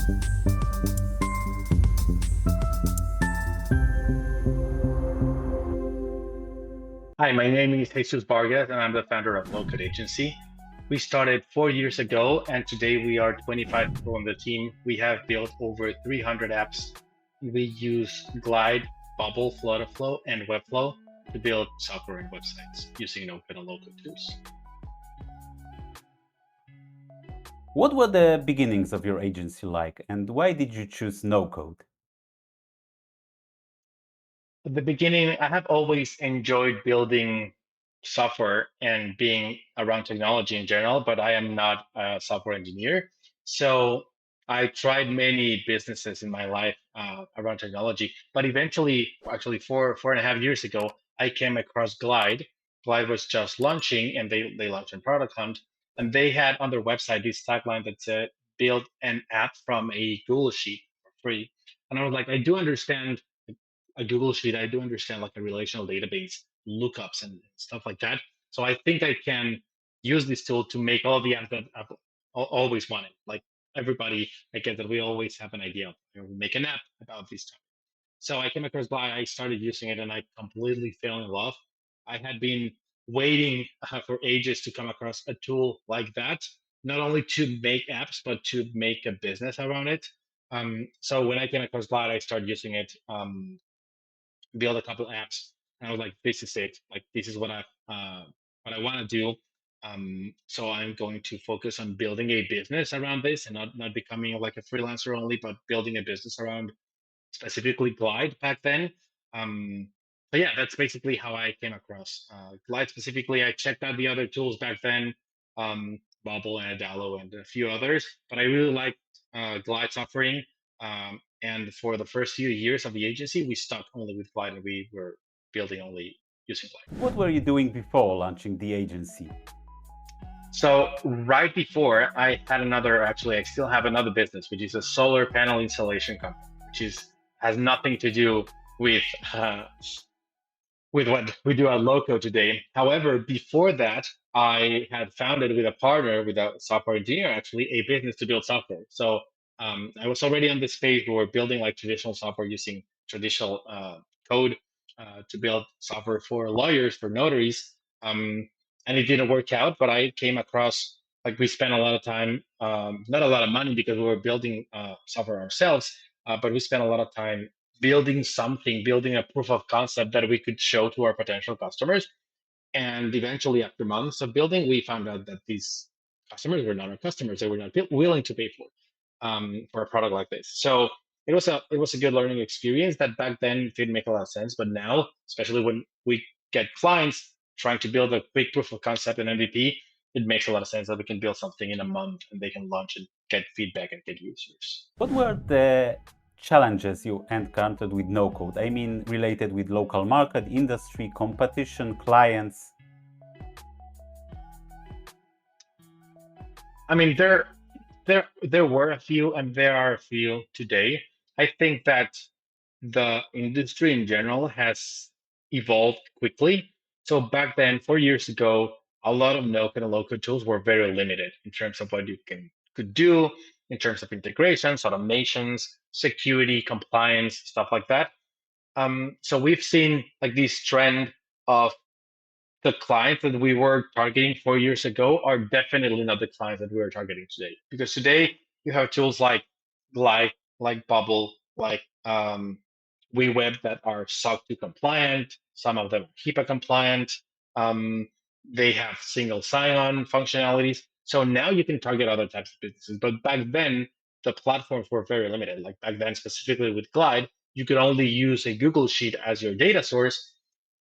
Hi, my name is Jesus Vargas, and I'm the founder of LowCode Agency. We started 4 years ago, and today we are 25 people on the team. We have built over 300 apps. We use Glide, Bubble, Flutterflow, and Webflow to build software and websites using NoCode and LowCode tools. What were the beginnings of your agency like, and why did you choose NoCode? At the beginning, I have always enjoyed building software and being around technology in general, but I am not a software engineer. So I tried many businesses in my life around technology, but eventually, actually 4.5 years ago, I came across Glide. Glide was just launching, and they launched in Product Hunt, and they had on their website this tagline that said, "Build an app from a Google Sheet for free." And I was like, I do understand a Google Sheet, I do understand like a relational database, lookups and stuff like that. So I think I can use this tool to make all the apps that I've always wanted. Like everybody, I get that we always have an idea of we make an app about this topic. So I came across Glide, I started using it, and I completely fell in love. I had been waiting for ages to come across a tool like that, not only to make apps, but to make a business around it. So when I came across Glide, I started using it. Build a couple apps, and I was like, this is it. Like this is what I want to do. So I'm going to focus on building a business around this and not becoming like a freelancer only, but building a business around specifically Glide back then. Um, but yeah, that's basically how I came across Glide specifically. I checked out the other tools back then, Bubble and Adalo and a few others, but I really liked Glide's offering. And for the first few years of the agency, we stuck only with Glide, and we were building only using Glide. What were you doing before launching the agency? So right before I had another, actually, I still have another business, which is a solar panel installation company, which is has nothing to do with uh, with what we do at Loco today. However, before that, I had founded with a partner, with a software engineer, actually, a business to build software. So I was already on this phase where we're building like traditional software using traditional code to build software for lawyers, for notaries. And it didn't work out, but I came across, like, we spent a lot of time, not a lot of money because we were building software ourselves, but we spent a lot of time building something, building a proof of concept that we could show to our potential customers. And eventually, after months of building, we found out that these customers were not our customers; they were not willing to pay for a product like this. So it was a good learning experience that back then didn't make a lot of sense, but now, especially when we get clients trying to build a quick proof of concept and MVP, it makes a lot of sense that we can build something in a month and they can launch and get feedback and get users. What were the challenges you encountered with NoCode? I mean, related with local market, industry, competition, clients? I mean, there were a few, and there are a few today. I think that the industry in general has evolved quickly. So back then, 4 years ago, a lot of no-code and low-code tools were very limited in terms of what you could do, in terms of integrations, automations, security, compliance, stuff like that. So we've seen like this trend of the clients that we were targeting 4 years ago are definitely not the clients that we are targeting today. Because today you have tools like Bubble, like WeWeb that are SOC 2 compliant. Some of them are HIPAA compliant. Um, they have single sign-on functionalities. So now you can target other types of businesses. But back then, the platforms were very limited. Like back then, specifically with Glide, you could only use a Google Sheet as your data source,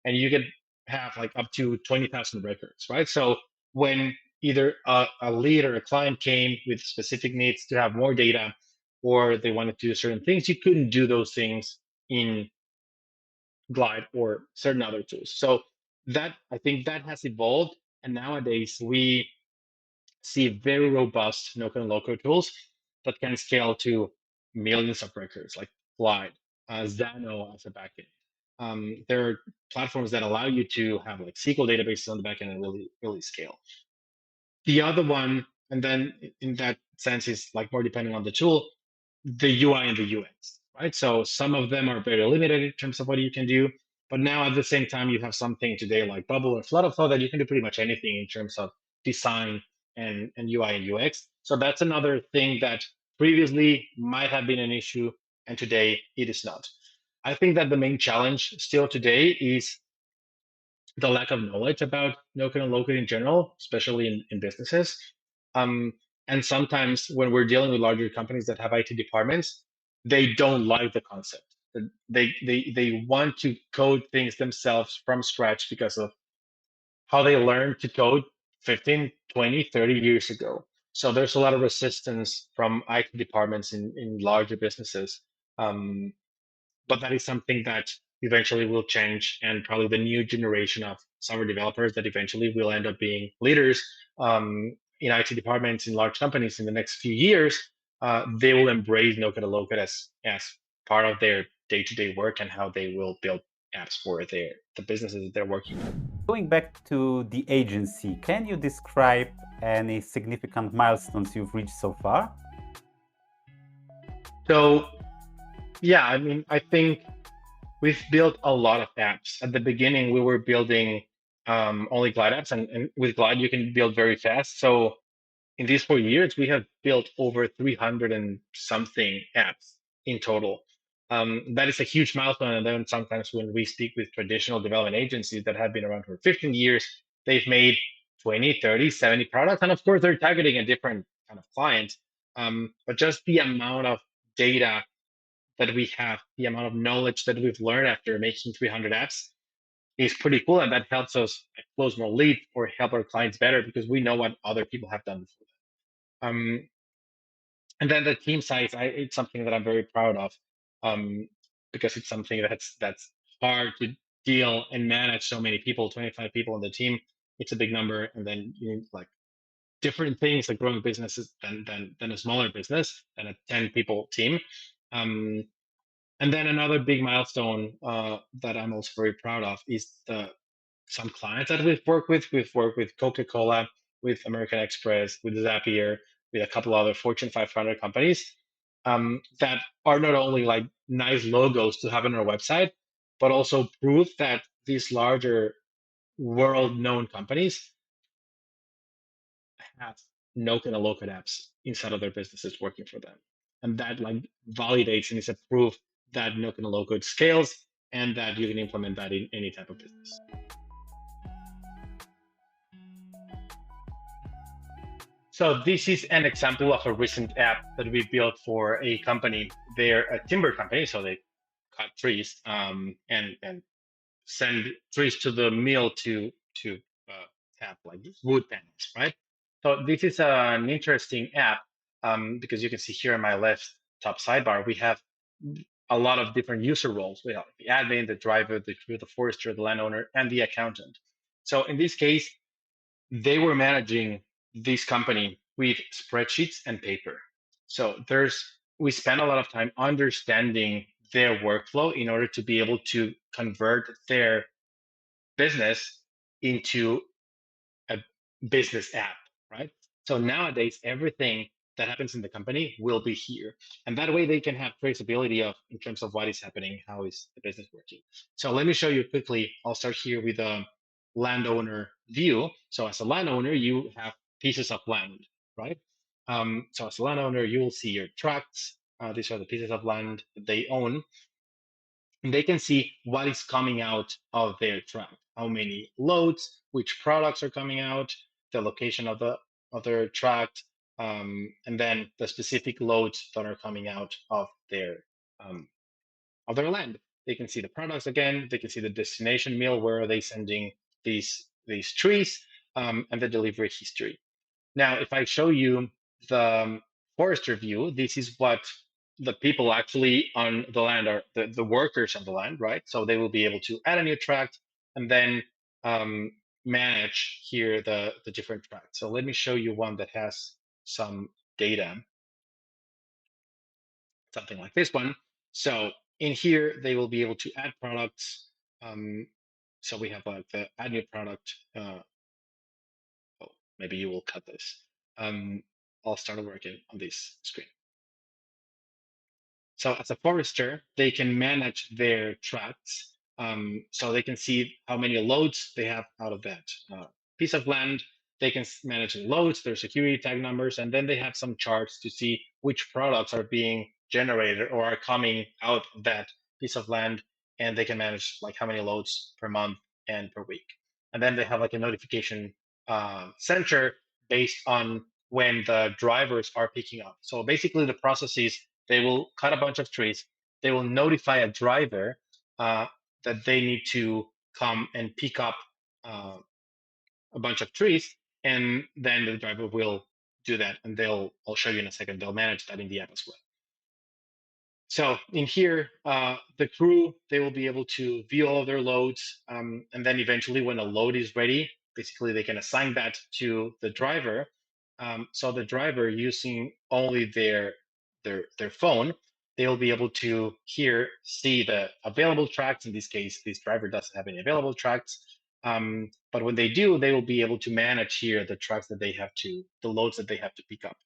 and you could have like up to 20,000 records, right? So when either a lead or a client came with specific needs to have more data, or they wanted to do certain things, you couldn't do those things in Glide or certain other tools. So that, I think that has evolved, and nowadays we see very robust no-code and low-code tools that can scale to millions of records, like Glide, Zano as a backend. There are platforms that allow you to have like SQL databases on the backend and really scale. The other one, and then in that sense, is like more depending on the tool. the UI and the UX, right? So some of them are very limited in terms of what you can do, but now at the same time you have something today like Bubble or Flutterflow that you can do pretty much anything in terms of design and UI and UX. So that's another thing that previously might have been an issue and today it is not. I think that the main challenge still today is the lack of knowledge about no-code and low-code in general, especially in businesses. Um, and sometimes when we're dealing with larger companies that have IT departments, they don't like the concept. They want to code things themselves from scratch because of how they learned to code 15, 20, 30 years ago. So there's a lot of resistance from IT departments in larger businesses. Um, but that is something that eventually will change, and probably the new generation of software developers that eventually will end up being leaders in IT departments in large companies in the next few years. They will embrace no-code and low-code as part of their day-to-day work and how they will build apps for the businesses that they're working for. Going back to the agency, can you describe any significant milestones you've reached so far? So yeah, I mean, I think we've built a lot of apps. At the beginning, we were building only Glide apps, and with Glide, you can build very fast. So in these 4 years, we have built over 300 and something apps in total. That is a huge milestone. And then sometimes when we speak with traditional development agencies that have been around for 15 years, they've made 20, 30, 70 products. And of course, they're targeting a different kind of client. But just the amount of data that we have, the amount of knowledge that we've learned after making 300 apps is pretty cool. And that helps us close more leads or help our clients better because we know what other people have done before. Um, and then the team size, it's something that I'm very proud of, um, because it's something that's hard to deal and manage so many people, 25 people on the team. It's a big number, and then you need like different things like growing businesses than a smaller business than a 10 people team. Um, and then another big milestone that I'm also very proud of is the some clients that we've worked with. We've worked with Coca-Cola, with American Express, with Zapier, with a couple other Fortune 500 companies that are not only like nice logos to have on our website, but also prove that these larger world-known companies have no-code and low-code apps inside of their businesses working for them. And that like validates and is a proof that no-code and low-code scales and that you can implement that in any type of business. So this is an example of a recent app that we built for a company. They're a timber company, so they cut trees and send trees to the mill to have like wood panels, right? So this is an interesting app because you can see here in my left top sidebar we have a lot of different user roles. We have the admin, the driver, the crew, the forester, the landowner, and the accountant. So in this case, they were managing this company with spreadsheets and paper. So we spent a lot of time understanding their workflow in order to be able to convert their business into a business app, right? So nowadays, everything that happens in the company will be here. And that way they can have traceability of in terms of what is happening, how is the business working. So let me show you quickly. I'll start here with a landowner view. So as a landowner, you have pieces of land, right? So as a landowner, you will see your tracts. These are the pieces of land that they own, and they can see what is coming out of their truck, how many loads, which products are coming out, the location of their truck, and then the specific loads that are coming out um, of their land. They can see the products again. They can see the destination mill where are they sending these trees, and the delivery history. Now, if I show you the forester view, this is what the people actually on the land are, the workers on the land, right? So they will be able to add a new tract and then um, manage here the different tracts. So let me show you one that has some data, something like this one. So in here, they will be able to add products. Um, so we have like the add new product. Oh, maybe you will cut this. I'll start working on this screen. So as a forester, they can manage their tracts. So they can see how many loads they have out of that piece of land. They can manage the loads, their security tag numbers, and then they have some charts to see which products are being generated or are coming out of that piece of land. And they can manage like how many loads per month and per week. And then they have like a notification center based on when the drivers are picking up. So basically, the process is they will cut a bunch of trees. They will notify a driver uh, that they need to come and pick up uh, a bunch of trees, and then the driver will do that. And I'll show you in a second, they'll manage that in the app as well. So in here, the crew, they will be able to view all of their loads. And then eventually when a load is ready, basically they can assign that to the driver. So the driver using only their phone, they'll be able to here see the available tracks. In this case, this driver doesn't have any available tracks. But when they do, they will be able to manage here the tracks that they have to, the loads that they have to pick up.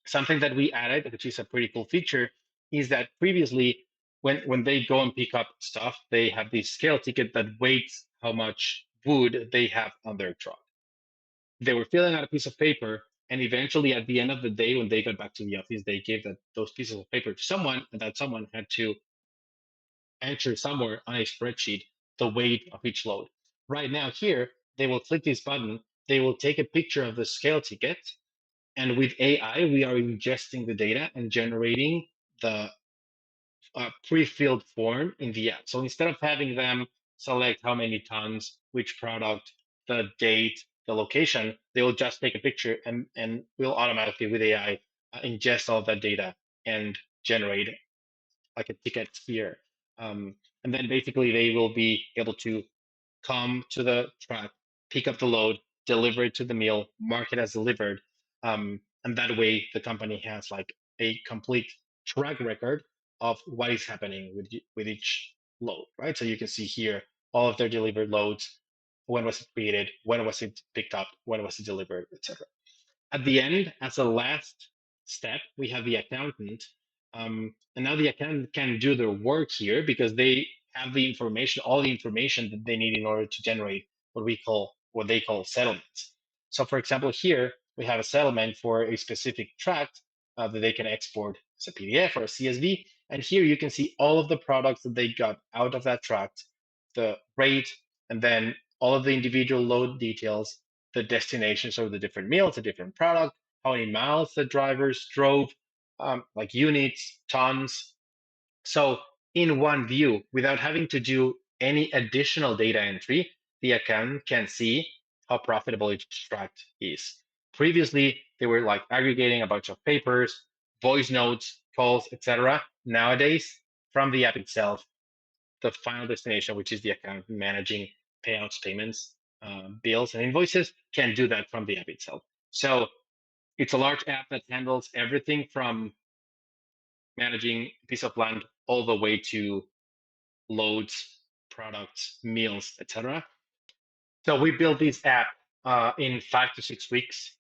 Something that we added, which is a pretty cool feature, is that previously, when they go and pick up stuff, they have this scale ticket that weighs how much wood they have on their truck. They were filling out a piece of paper, and eventually, at the end of the day, when they got back to the office, they gave those pieces of paper to someone, and that someone had to enter somewhere on a spreadsheet the weight of each load. Right now, here, they will click this button, they will take a picture of the scale ticket, and with AI, we are ingesting the data and generating the pre-filled form in the app. So instead of having them select how many tons, which product, the date, the location, they will just take a picture and will automatically with AI ingest all of that data and generate like a ticket here. And then basically they will be able to come to the truck, pick up the load, deliver it to the mill, mark it as delivered. And that way the company has like a complete track record of what is happening with each load, right? So you can see here all of their delivered loads, when was it created, when was it picked up, when was it delivered, etc. At the end, as a last step, we have the accountant. And now the accountant can do their work here because they have the information, all the information that they need in order to generate what they call settlements. So for example, here we have a settlement for a specific tract that they can export as a PDF or a CSV. And here you can see all of the products that they got out of that tract, the rate, and then all of the individual load details, the destinations of the different meals, the different product, how many miles the drivers drove, like units, tons. So in one view, without having to do any additional data entry, the account can see how profitable each tract is. Previously, they were like aggregating a bunch of papers, voice notes, calls, etc. Nowadays, from the app itself, the final destination, which is the account managing payouts, payments, bills, and invoices, can do that from the app itself. So it's a large app that handles everything from managing a piece of land all the way to loads, products, meals, etc. So we built this app in 5 to 6 weeks.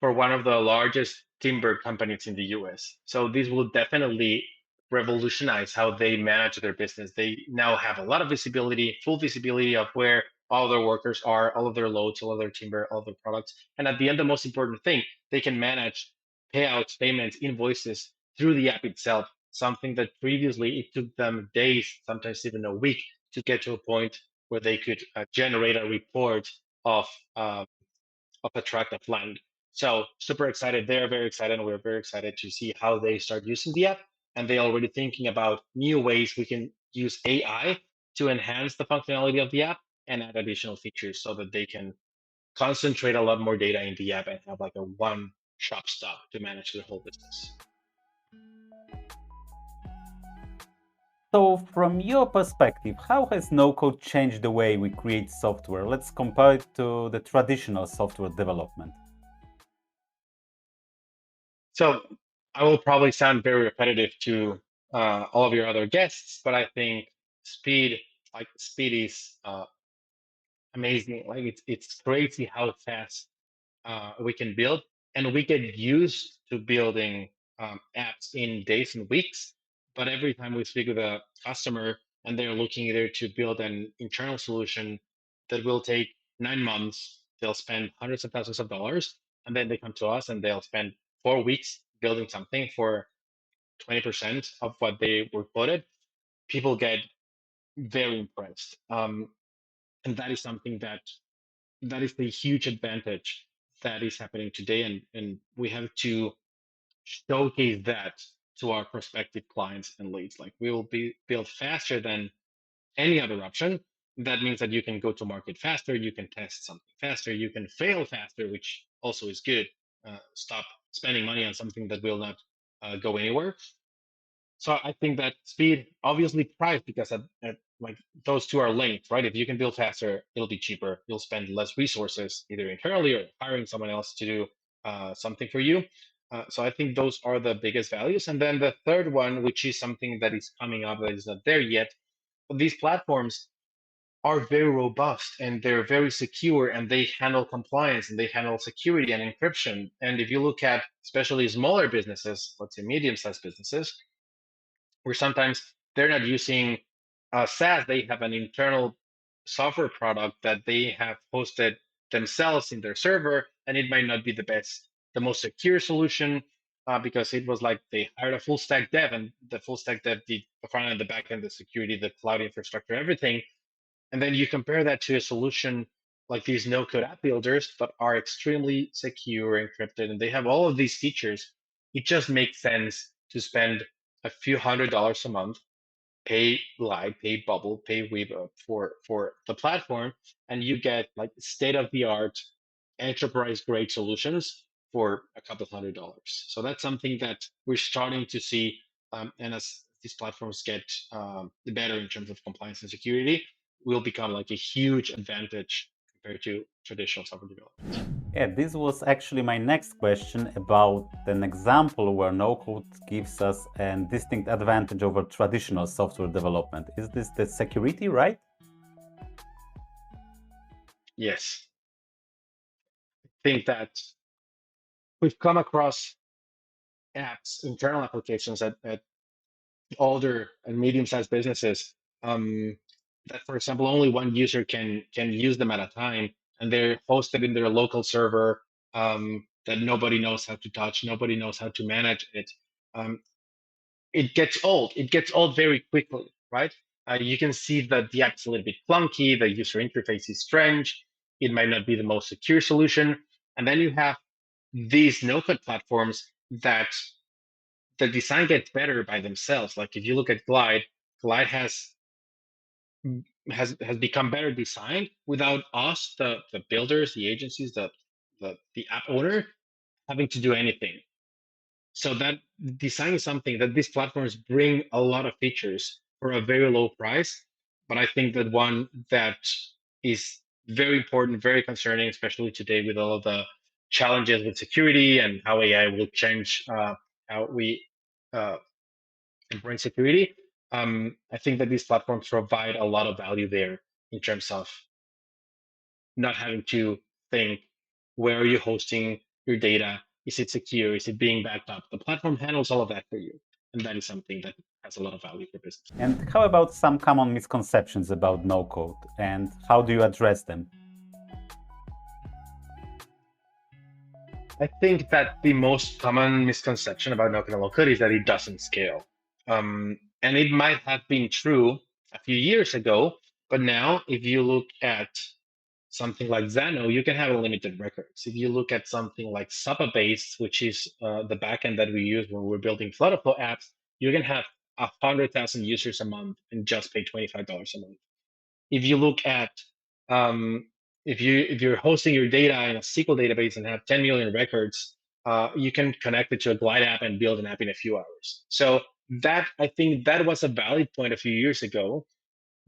For one of the largest timber companies in the US. So this will definitely revolutionize how they manage their business. They now have a lot of visibility, full visibility of where all their workers are, all of their loads, all of their timber, all of their products. And at the end, the most important thing, they can manage payouts, payments, invoices through the app itself, something that previously it took them days, sometimes even a week to get to a point where they could generate a report of uh, of a tract of land. So super excited. They're very excited, and we're very excited to see how they start using the app. And they're already thinking about new ways we can use AI to enhance the functionality of the app and add additional features so that they can concentrate a lot more data in the app and have like a one shop stop to manage their whole business. So, from your perspective, how has no-code changed the way we create software? Let's compare it to the traditional software development. So I will probably sound very repetitive to all of your other guests, but I think speed, speed is amazing. Like it's crazy how fast we can build, and we get used to building apps in days and weeks. But every time we speak with a customer and they're looking either to build an internal solution that will take 9 months, they'll spend hundreds of thousands of dollars, and then they come to us and they'll spend 4 weeks building something for 20% of what they were quoted. People get very impressed. And that is something that is the huge advantage that is happening today. And we have to showcase that to our prospective clients and leads. Like we will be built faster than any other option. That means that you can go to market faster, you can test something faster, you can fail faster, which also is good. Stop spending money on something that will not go anywhere. So I think that speed, obviously price, because like those two are linked, right? If you can build faster, it'll be cheaper. You'll spend less resources either internally or hiring someone else to do something for you. So I think those are the biggest values. And then the third one, which is something that is coming up that is not there yet, but these platforms are very robust and they're very secure and they handle compliance and they handle security and encryption. And if you look at especially smaller businesses, let's say medium-sized businesses, where sometimes they're not using SaaS, they have an internal software product that they have hosted themselves in their server, and it might not be the most secure solution because it was like they hired a full stack dev, and the full stack dev did the front end, the back end, the security, the cloud infrastructure, everything. And then you compare that to a solution like these no-code app builders that are extremely secure, encrypted, and they have all of these features. It just makes sense to spend a few $100s a month, pay Glide, pay Bubble, pay Weave for the platform, and you get like state-of-the-art, enterprise-grade solutions for a couple $100s. So that's something that we're starting to see, and as these platforms get better in terms of compliance and security, will become like a huge advantage compared to traditional software development. Yeah, this was actually my next question about an example where no-code gives us a distinct advantage over traditional software development. Is this the security, right? Yes, I think that we've come across apps, internal applications at older and medium-sized businesses that, for example, only one user can use them at a time, and they're hosted in their local server that nobody knows how to touch, nobody knows how to manage it. Um, it gets old. It gets old very quickly, right? You can see that the app's a little bit clunky, the user interface is strange, it might not be the most secure solution, and then you have these no-code platforms that the design gets better by themselves. Like if you look at Glide, Glide has become better designed without us, the builders, the agencies, the app owner having to do anything. So that design is something that these platforms bring a lot of features for a very low price. But I think that one that is very important, very concerning, especially today with all of the challenges with security and how AI will change how we uh, and brain security. I think that these platforms provide a lot of value there in terms of not having to think, where are you hosting your data? Is it secure? Is it being backed up? The platform handles all of that for you. And that is something that has a lot of value for business. And how about some common misconceptions about no-code, and how do you address them? I think that the most common misconception about NoCode and LowCode is that it doesn't scale. And it might have been true a few years ago, but now if you look at something like Zano, you can have unlimited records. If you look at something like Supabase, which is the backend that we use when we're building Flutterflow apps, you can have 100,000 users a month and just pay $25 a month. If you look at um, if you're hosting your data in a SQL database and have 10 million records, you can connect it to a Glide app and build an app in a few hours. So that I think that was a valid point a few years ago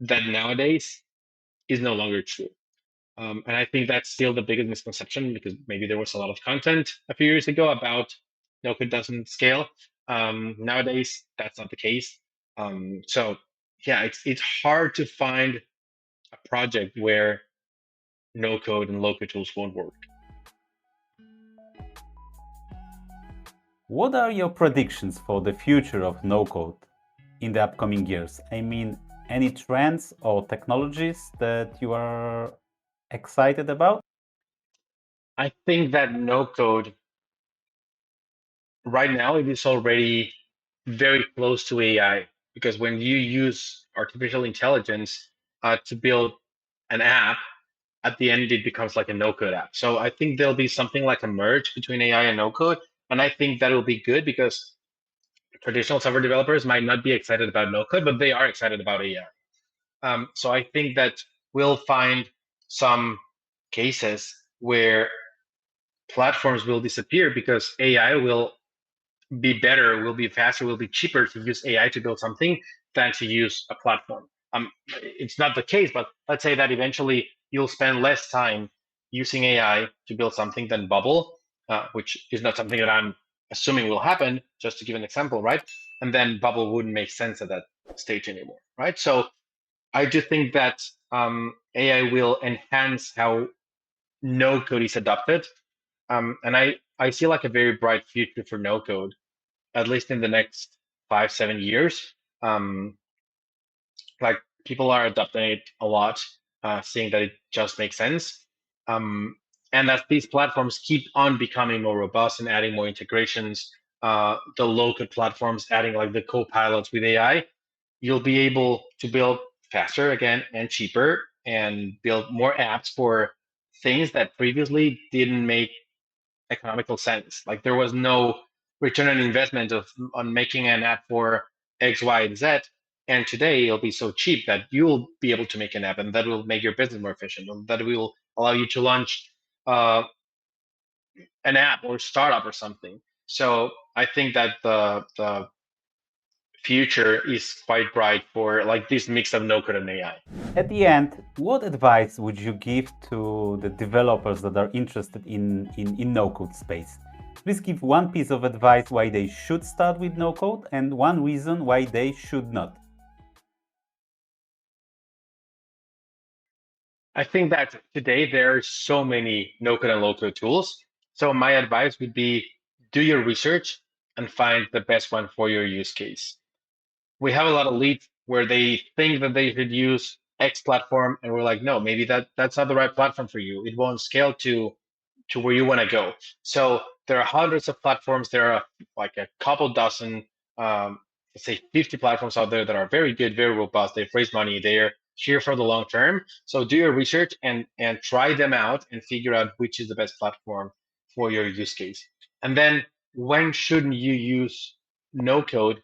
that nowadays is no longer true. And I think that's still the biggest misconception because maybe there was a lot of content a few years ago about NoCode doesn't scale. Nowadays, that's not the case. So yeah, it's hard to find a project where NoCode and low-code tools won't work. What are your predictions for the future of no-code in the upcoming years? I mean, any trends or technologies that you are excited about? I think that no code right now it is already very close to AI because when you use artificial intelligence to build an app, at the end it becomes like a no-code app. So I think there'll be something like a merge between AI and no-code, and I think that will be good because traditional software developers might not be excited about no-code, but they are excited about AI. So I think that we'll find some cases where platforms will disappear because AI will be better, will be faster, will be cheaper to use AI to build something than to use a platform. It's not the case, but let's say that eventually you'll spend less time using AI to build something than Bubble, which is not something that I'm assuming will happen, just to give an example, right? And then Bubble wouldn't make sense at that stage anymore, right? So I do think that AI will enhance how no code is adopted. And I see like a very bright future for no code at least in the next 5 7 years. Um, like people are adopting it a lot, seeing that it just makes sense. Um, and as these platforms keep on becoming more robust and adding more integrations, the local platforms adding like the co-pilots with AI, you'll be able to build faster again and cheaper and build more apps for things that previously didn't make economical sense. Like there was no return on investment of on making an app for X, Y, and Z. And today it'll be so cheap that you'll be able to make an app, and that will make your business more efficient. And that will allow you to launch uh, an app or startup or something. So I think that the future is quite bright for like this mix of no code and AI. At the end, what advice would you give to the developers that are interested in no-code space? Please give one piece of advice why they should start with no-code and one reason why they should not. I think that today there are so many no code and low code tools. So my advice would be do your research and find the best one for your use case. We have a lot of leads where they think that they should use X platform, and we're like, no, maybe that's not the right platform for you. It won't scale to where you want to go. So there are hundreds of platforms. There are like a couple dozen, let's say 50 platforms out there that are very good, very robust. They've raised money. They're here for the long term. So do your research and try them out and figure out which is the best platform for your use case. And then when shouldn't you use no code?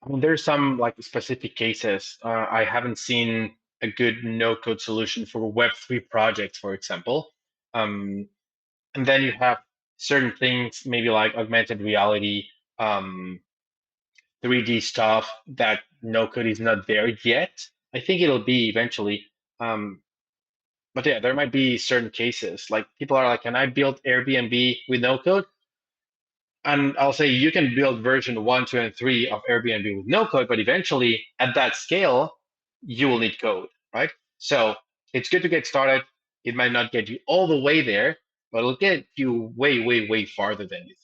I mean, there's some like specific cases. I haven't seen a good no code solution for Web3 projects, for example. Um, and then you have certain things, maybe like augmented reality, um, 3D stuff that no code is not there yet. I think it'll be eventually. Um, but yeah, there might be certain cases like people are like, can I build Airbnb with no code? And I'll say you can build version 1, 2, and 3 of Airbnb with no code, but eventually at that scale, you will need code, right? So it's good to get started. It might not get you all the way there, but it'll get you way, way, way farther than you think.